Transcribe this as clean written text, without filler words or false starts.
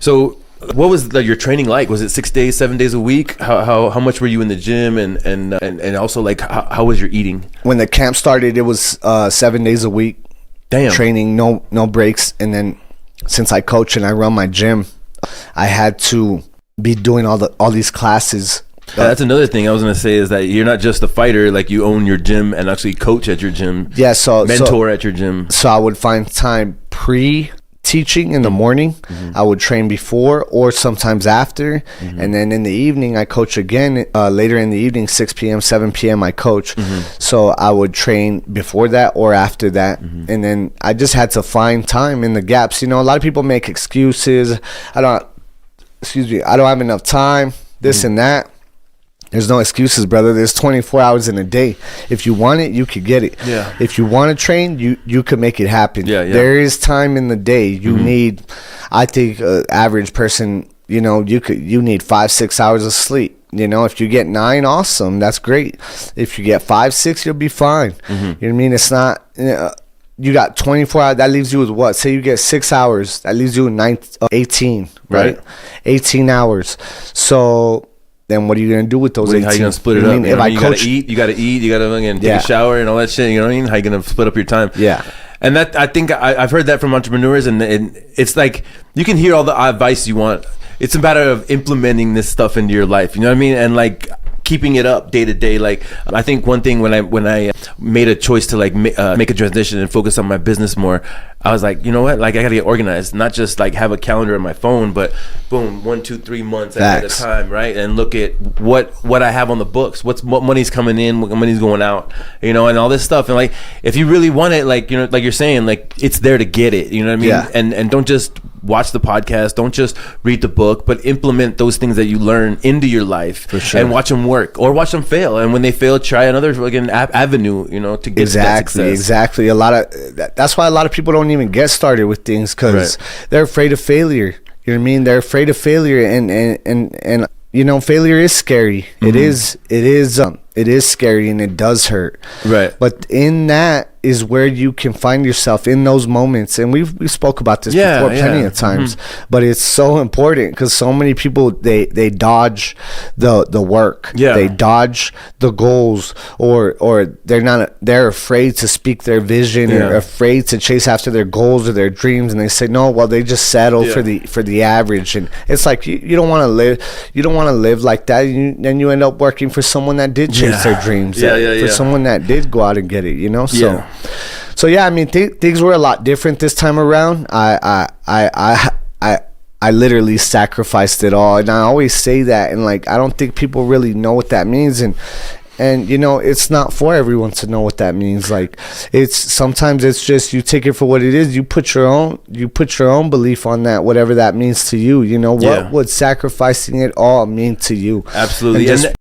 So what was your training like? Was it 6 days, 7 days a week? How much were you in the gym, and also like how was your eating? When the camp started, it was 7 days a week. Damn. Training, no breaks. And then since I coach and I run my gym, I had to be doing all these classes. That's another thing I was gonna say, is that you're not just a fighter, like you own your gym and actually coach at your gym. Yeah, so mentor at your gym. So I would find time pre-teaching in the morning. I would train before or sometimes after, and then in the evening I coach again. Later in the evening, 6 p.m., 7 p.m. I coach. So I would train before that or after that, and then I just had to find time in the gaps. You know, a lot of people make excuses. I don't have enough time. This and that. There's no excuses, brother. There's 24 hours in a day. If you want it, you could get it. Yeah. If you want to train, you could make it happen. Yeah. There is time in the day. You need, I think, average person, you know, you need 5-6 hours of sleep. You know, if you get 9, awesome. That's great. If you get 5-6, you'll be fine. You know what I mean? It's not. You got 24 hours. That leaves you with what? Say you get 6 hours. That leaves you with 18. Right? 18 hours. So. Then what are you gonna do with those 18? How you gonna split it up? If I coach, you gotta eat, you gotta take a shower and all that shit. You know what I mean? How you gonna split up your time? Yeah. And that, I think I've heard that from entrepreneurs, and it's like you can hear all the advice you want. It's a matter of implementing this stuff into your life. You know what I mean? And like keeping it up day to day. Like I think one thing when I made a choice to like make a transition and focus on my business more, I was like, you know what? Like I gotta get organized, not just like have a calendar on my phone, but boom, 1, 2, 3 months at a time, right? And look at what I have on the books, what money's coming in, what money's going out, you know, and all this stuff. And like if you really want it, like, you know, like you're saying, like it's there to get it. You know what I mean? Yeah. And don't just watch the podcast, don't just read the book, but implement those things that you learn into your life. For sure. And watch them work or watch them fail. And when they fail, try another fucking avenue, you know, to get that success. Exactly. That's why a lot of people don't even get started with things, because they're afraid of failure. You know what I mean? They're afraid of failure, and you know, failure is scary. It is scary, and it does hurt. Right. But in that is where you can find yourself in those moments, and we spoke about this before plenty of times. But it's so important, because so many people they dodge the work. They dodge the goals, or they're afraid to speak their vision, or afraid to chase after their goals or their dreams, and they say no. Well, they just settle for the average, and it's like you don't want to live like that. Then you end up working for someone that did chase their dreams, for someone that did go out and get it. You know, So yeah, I mean, things were a lot different this time around. I literally sacrificed it all, and I always say that, and like I don't think people really know what that means, and you know, it's not for everyone to know what that means. Like sometimes it's just you take it for what it is. You put your own belief on that, whatever that means to you. You know, what would sacrificing it all mean to you? Absolutely.